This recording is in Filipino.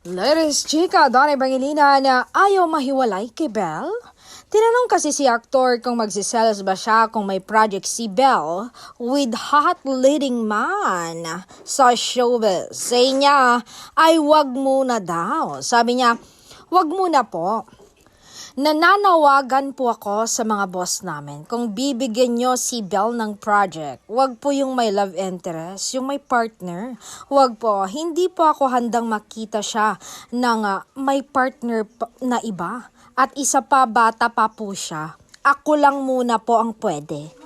Ladies, chika, Donnie Bangilina na ayaw mahiwalay kay Belle? Tinanong kasi si aktor kung magsiselos ba siya kung may project si Belle with hot leading man sa showbiz. Say niya, ay wag muna daw. Sabi niya, wag muna po. Nananawagan po ako sa mga boss namin kung bibigyan nyo si Belle ng project. Wag po yung may love interest, yung may partner. Wag po, hindi po ako handang makita siya ng may partner na iba. At isa pa, bata pa po siya. Ako lang muna po ang pwede.